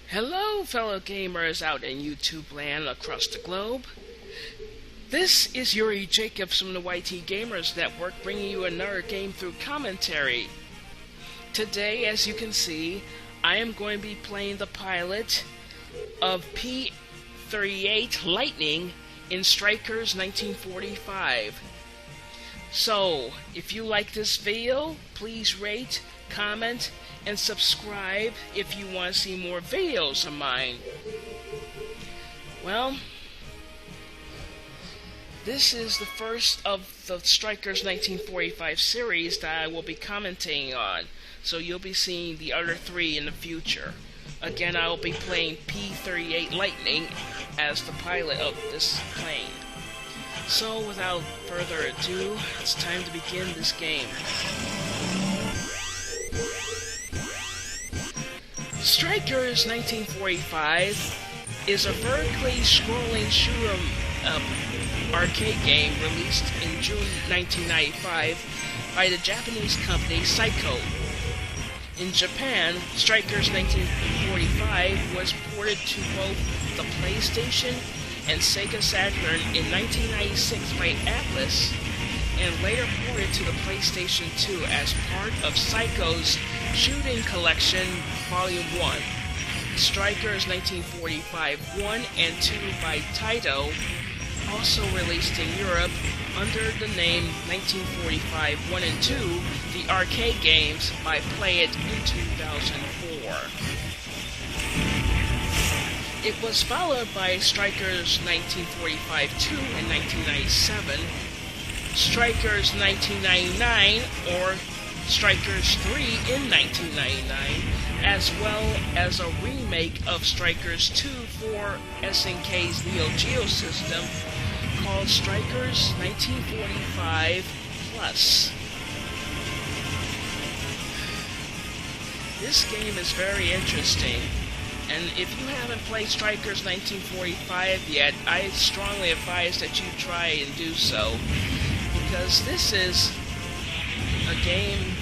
Hello, fellow gamers out in YouTube land across the globe. This is Yuri Jacobs from the YT Gamers Network bringing you another game through commentary. Today, as you can see, I am going to be playing the pilot of P38 Lightning in Strikers 1945. So, if you like this video, please rate, comment, and subscribe if you want to see more videos of mine. Well, this is the first of the Strikers 1945 series that I will be commenting on, so you'll be seeing the other three in the future. Again, I will be playing P38 Lightning as the pilot of this plane. So, without further ado, it's time to begin this game. Strikers 1945 is a vertically scrolling shoot-'em up arcade game released in June 1995 by the Japanese company Psikyo. In Japan, Strikers 1945 was ported to both the PlayStation and Sega Saturn in 1996 by Atlas, and later ported to the PlayStation 2 as part of Psikyo's Shooting Collection Volume 1. Strikers 1945 1 and 2 by Taito, also released in Europe under the name 1945 1 and 2, the arcade games by Play It in 2004. It was followed by Strikers 1945 2 in 1997, Strikers 1999 or Strikers 3 in 1999, as well as a remake of Strikers 2 for SNK's Neo Geo system called Strikers 1945 Plus. This game is very interesting, and if you haven't played Strikers 1945 yet, I strongly advise that you try and do so, because this is a game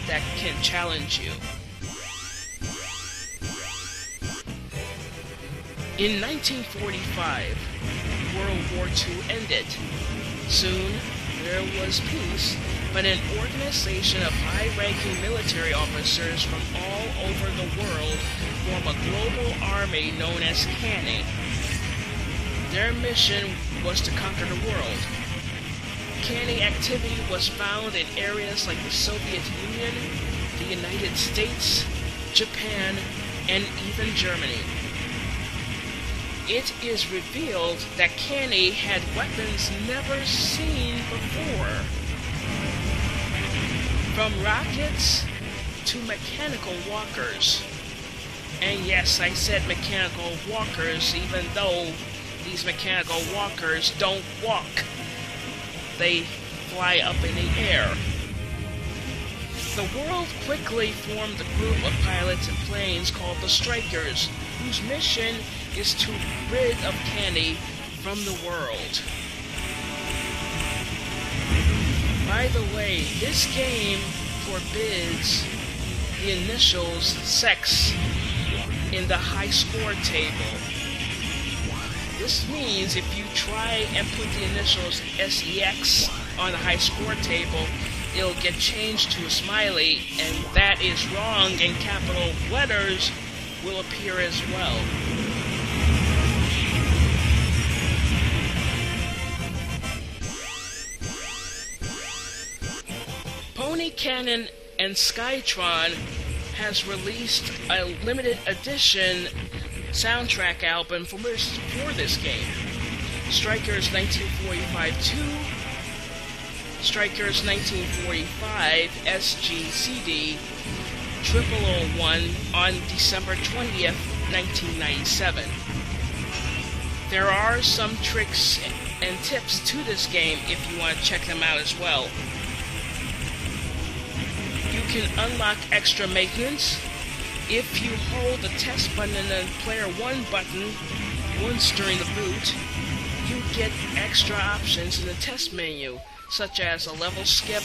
that can challenge you. In 1945, World War II ended. Soon, there was peace, but an organization of high-ranking military officers from all over the world form a global army known as CANY. Their mission was to conquer the world. CANY activity was found in areas like the Soviet Union, the United States, Japan, and even Germany. It is revealed that CANY had weapons never seen before. From rockets to mechanical walkers. And yes, I said mechanical walkers, even though these mechanical walkers don't walk. They fly up in the air. The world quickly formed a group of pilots and planes called the Strikers, whose mission is to rid of CANY from the world. By the way, this game forbids the initials sex in the high score table. This means if you try and put the initials SEX on the high score table, it'll get changed to a smiley, and that is wrong, and capital letters will appear as well. Pony Cannon and Skytron has released a limited edition soundtrack album for this game. Strikers 1945 2, Strikers 1945 SGCD 0001 on December 20th, 1997. There are some tricks and tips to this game if you want to check them out as well. You can unlock extra maintenance. If you hold the test button and the player 1 button once during the boot, you get extra options in the test menu, such as a level skip,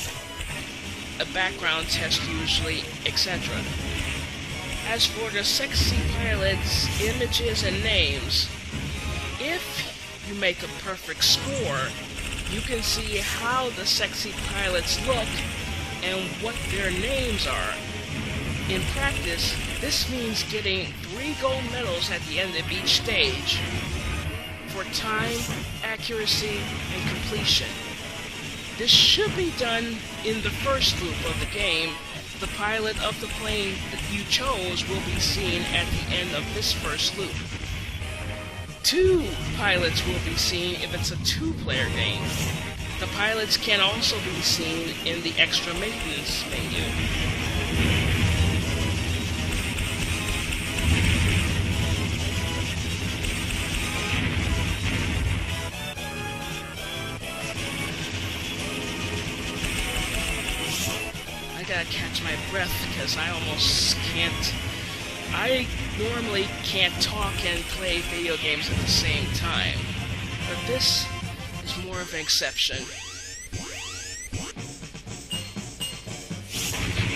a background test usually, etc. As for the sexy pilots' images and names, if you make a perfect score, you can see how the sexy pilots look and what their names are. In practice, this means getting 3 gold medals at the end of each stage for time, accuracy, and completion. This should be done in the first loop of the game. The pilot of the plane that you chose will be seen at the end of this first loop. 2 pilots will be seen if it's a 2-player game. The pilots can also be seen in the extra maintenance menu. I gotta catch my breath because I almost can't. I normally can't talk and play video games at the same time, but this is more of an exception.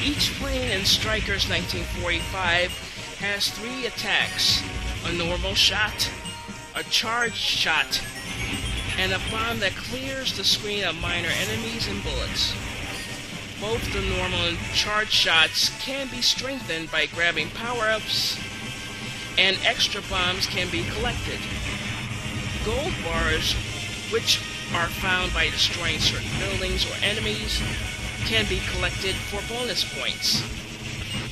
Each plane in Strikers 1945 has 3 attacks: a normal shot, a charged shot, and a bomb that clears the screen of minor enemies and bullets. Both the normal and charged shots can be strengthened by grabbing power-ups, and extra bombs can be collected. Gold bars, which are found by destroying certain buildings or enemies, can be collected for bonus points.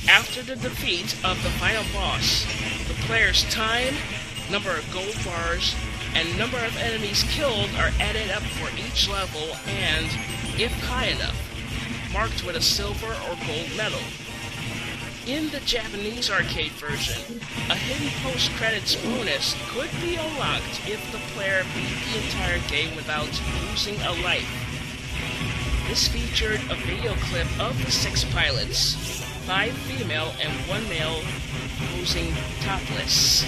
After the defeat of the final boss, the player's time, number of gold bars, and number of enemies killed are added up for each level and, if high enough, marked with a silver or gold medal. In the Japanese arcade version, a hidden post-credits bonus could be unlocked if the player beat the entire game without losing a life. This featured a video clip of the 6 pilots, 5 female and 1 male, posing topless.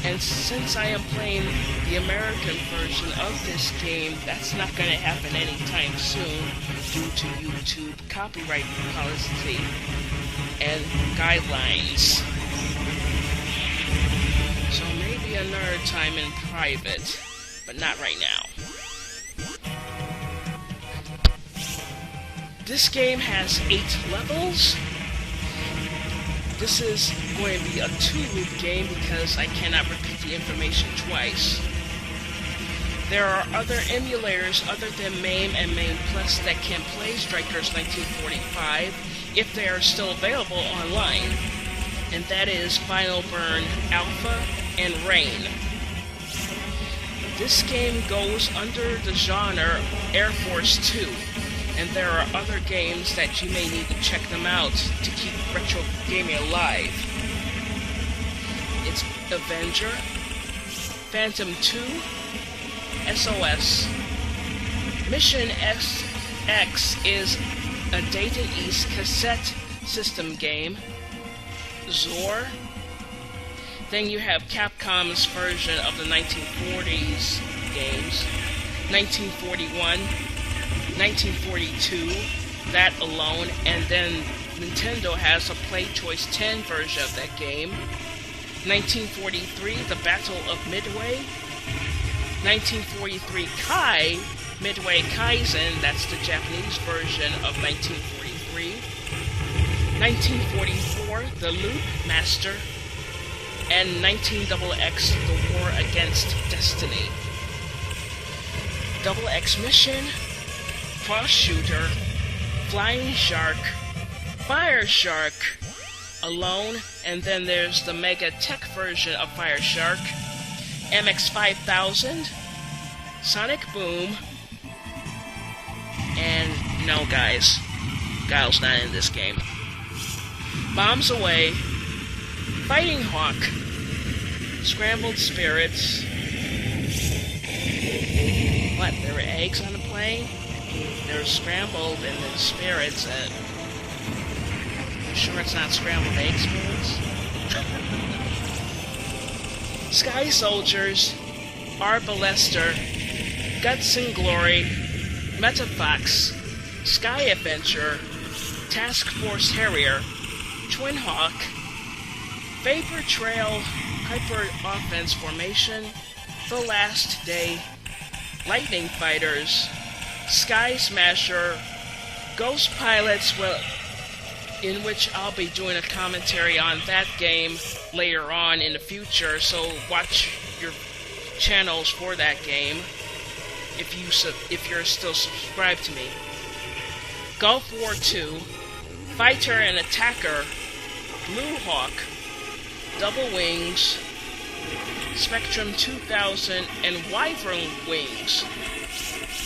And since I am playing the American version of this game, that's not going to happen anytime soon due to YouTube copyright policy and guidelines. So maybe another time in private, but not right now. This game has 8 levels. This is going to be a 2-loop game because I cannot repeat the information twice. There are other emulators other than MAME and MAME Plus that can play Strikers 1945 if they are still available online, and that is Final Burn Alpha and Rain. This game goes under the genre Airforce2, and there are other games that you may need to check them out to keep retro gaming alive. It's Avenger, Phantom 2, SOS. Mission X is a Data East cassette system game. Zor. Then you have Capcom's version of the 1940s games. 1941. 1942, that alone, and then Nintendo has a Play Choice 10 version of that game. 1943, The Battle of Midway. 1943, Kai, Midway Kaizen, that's the Japanese version of 1943. 1944, The Loop Master. And 19XX, The War Against Destiny. Double X Mission, Cross Shooter, Flying Shark, Fire Shark, Alone, and then there's the Mega Tech version of Fire Shark, MX5000, Sonic Boom, and no guys, Guile's not in this game. Bombs Away, Fighting Hawk, Scrambled Spirits. What, there were eggs on the plane? They're scrambled and then spirits. You sure it's not scrambled egg spirits? Sky Soldiers, Arbalester, Guts and Glory, Metafox, Sky Adventure, Task Force Harrier, Twin Hawk, Vapor Trail, Hyper Offense Formation, The Last Day, Lightning Fighters, Sky Smasher, Ghost Pilots, in which I'll be doing a commentary on that game later on in the future, so watch your channels for that game if you're still subscribed to me. Gulf War 2, Fighter and Attacker, Blue Hawk, Double Wings, Spectrum 2000, and Wyvern Wings.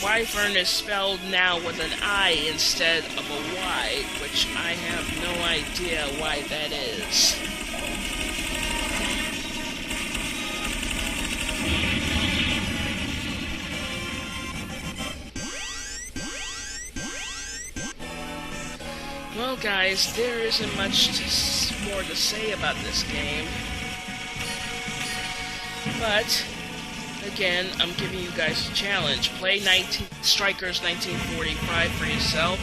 Wyvern is spelled now with an I instead of a Y, which I have no idea why that is. Well guys, there isn't much more to say about this game. But again, I'm giving you guys a challenge. Play Strikers 1945 for yourself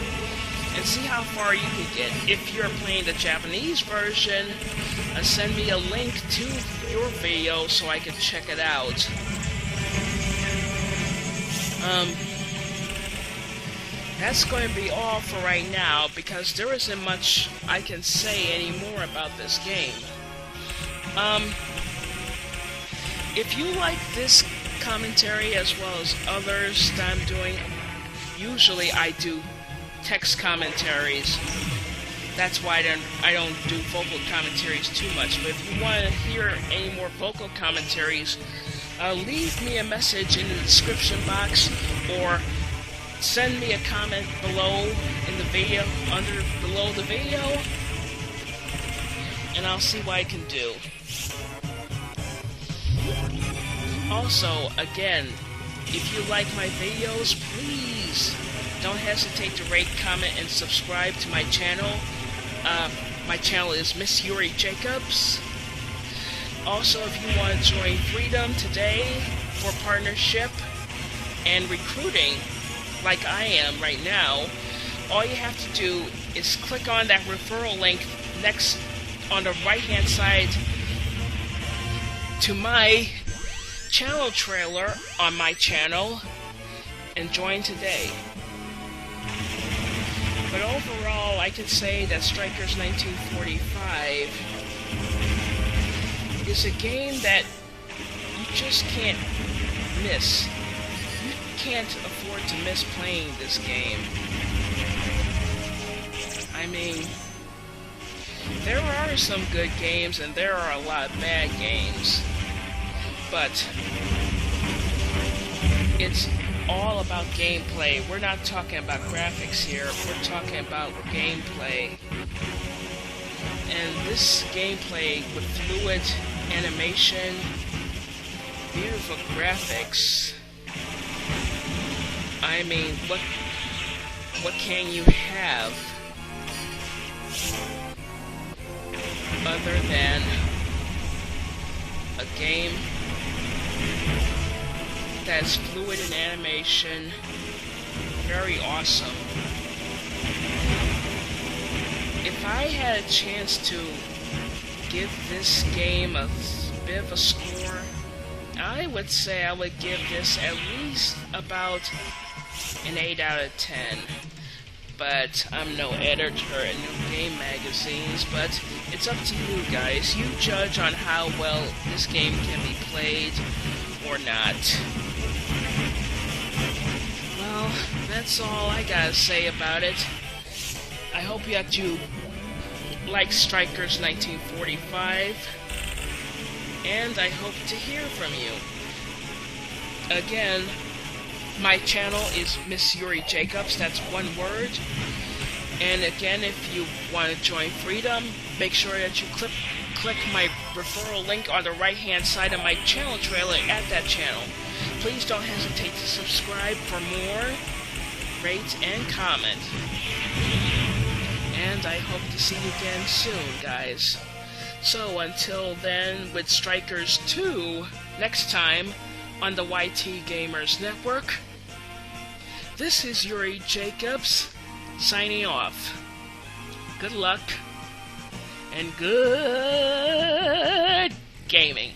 and see how far you can get. If you're playing the Japanese version, send me a link to your video so I can check it out. That's going to be all for right now because there isn't much I can say anymore about this game. If you like this commentary as well as others that I'm doing, usually I do text commentaries. That's why I don't do vocal commentaries too much. But if you want to hear any more vocal commentaries, leave me a message in the description box or send me a comment below in the video, below the video, and I'll see what I can do. Also, again, if you like my videos, please don't hesitate to rate, comment, and subscribe to my channel. My channel is Miss Yuri Jacobs. Also, if you want to join Freedom today for partnership and recruiting, like I am right now, all you have to do is click on that referral link next on the right hand side to my channel trailer on my channel and join today. But overall, I can say that Strikers 1945 is a game that you just can't miss. You can't afford to miss playing this game. I mean, there are some good games and there are a lot of bad games, but it's all about gameplay. We're not talking about graphics here, we're talking about gameplay. And this gameplay with fluid animation, beautiful graphics, I mean, what can you have other than a game that's fluid in animation, very awesome. If I had a chance to give this game a bit of a score, I would say I would give this at least about an 8 out of 10. But I'm no editor at no game magazines, but it's up to you guys. You judge on how well this game can be played or not. Well, that's all I gotta say about it. I hope that you like Strikers 1945, and I hope to hear from you. Again, my channel is Miss Yuri Jacobs, that's one word. And again, if you want to join Freedom, make sure that you click my referral link on the right hand side of my channel trailer at that channel. Please don't hesitate to subscribe for more, rate, and comment. And I hope to see you again soon, guys. So until then, with Strikers 2 next time on the YT Gamers Network, this is Yuri Jacobs signing off. Good luck and good gaming.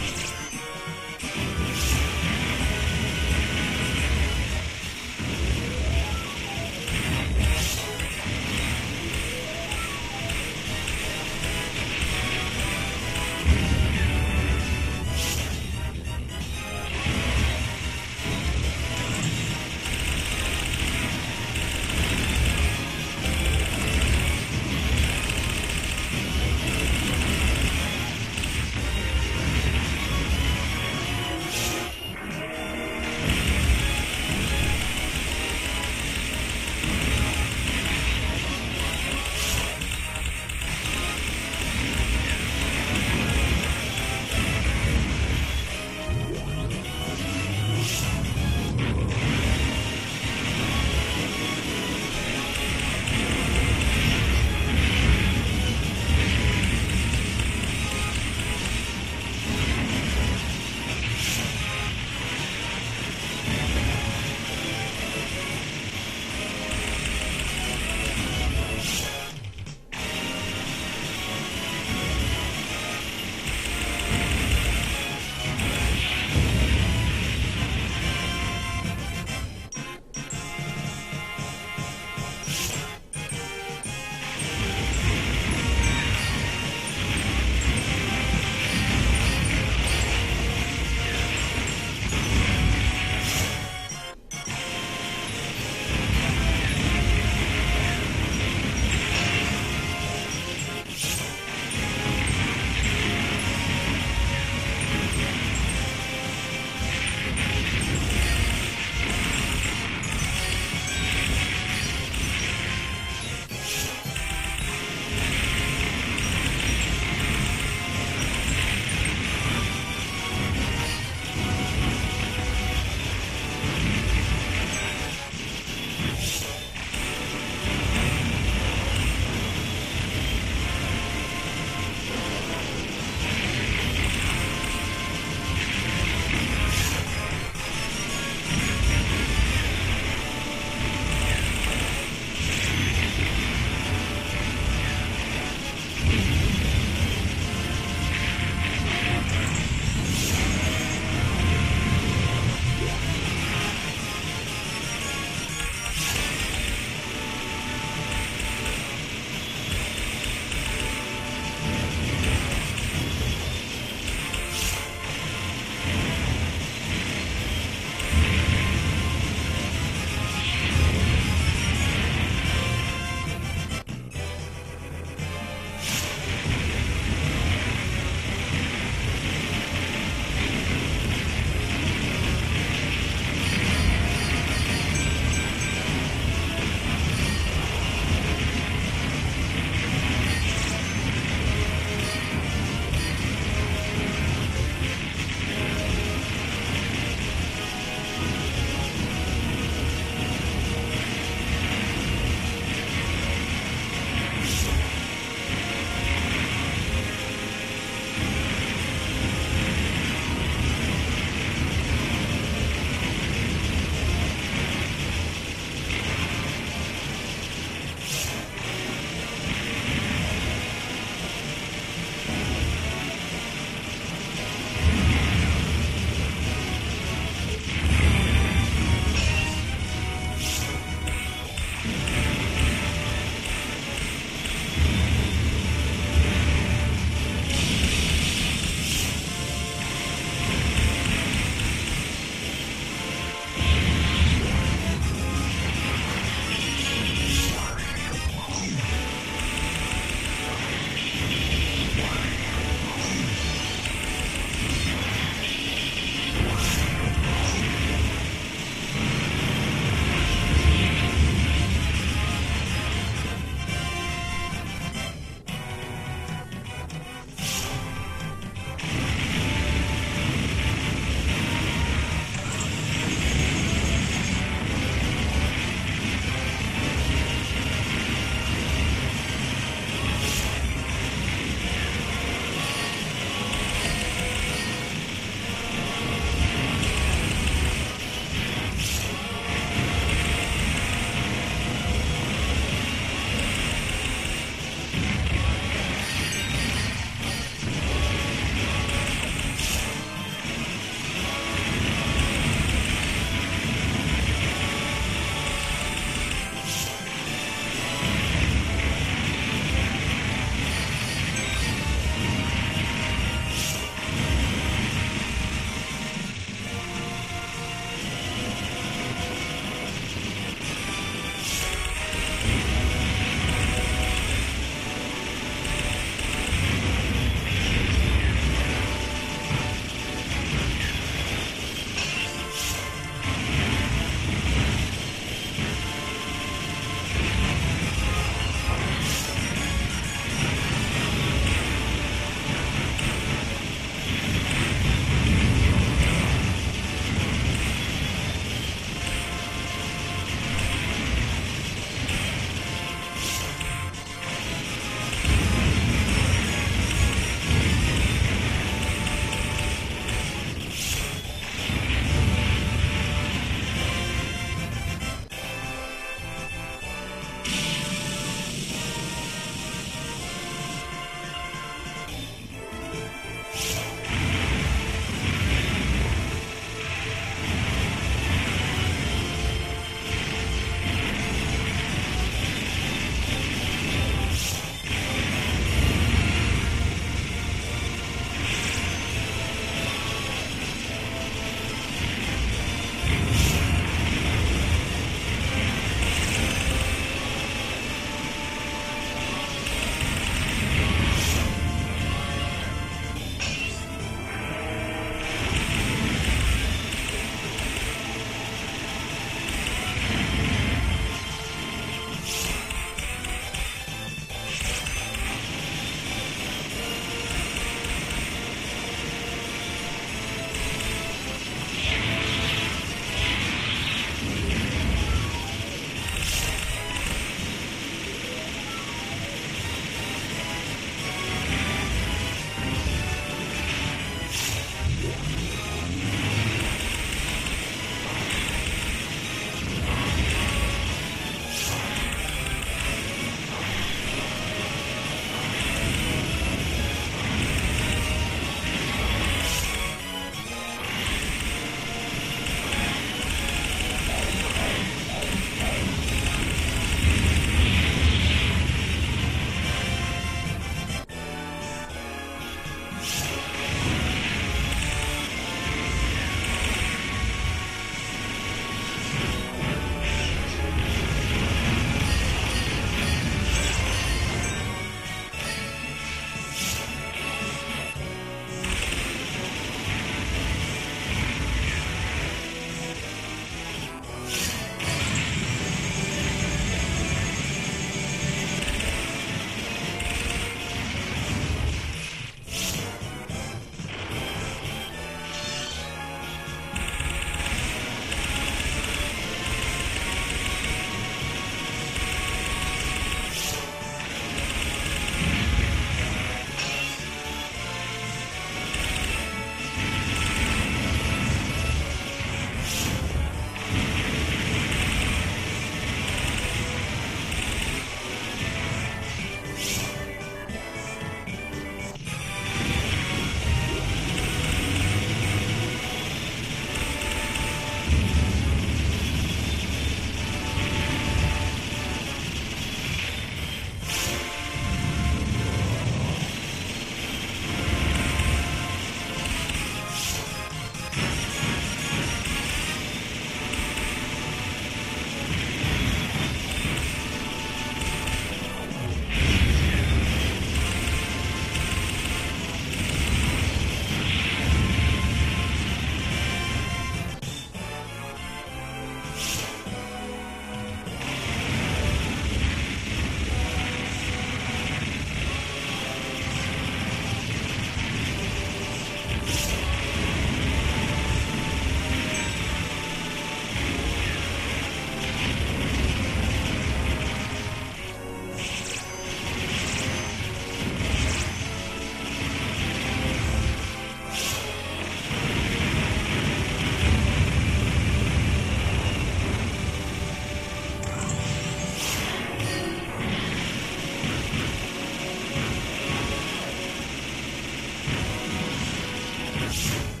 Bye.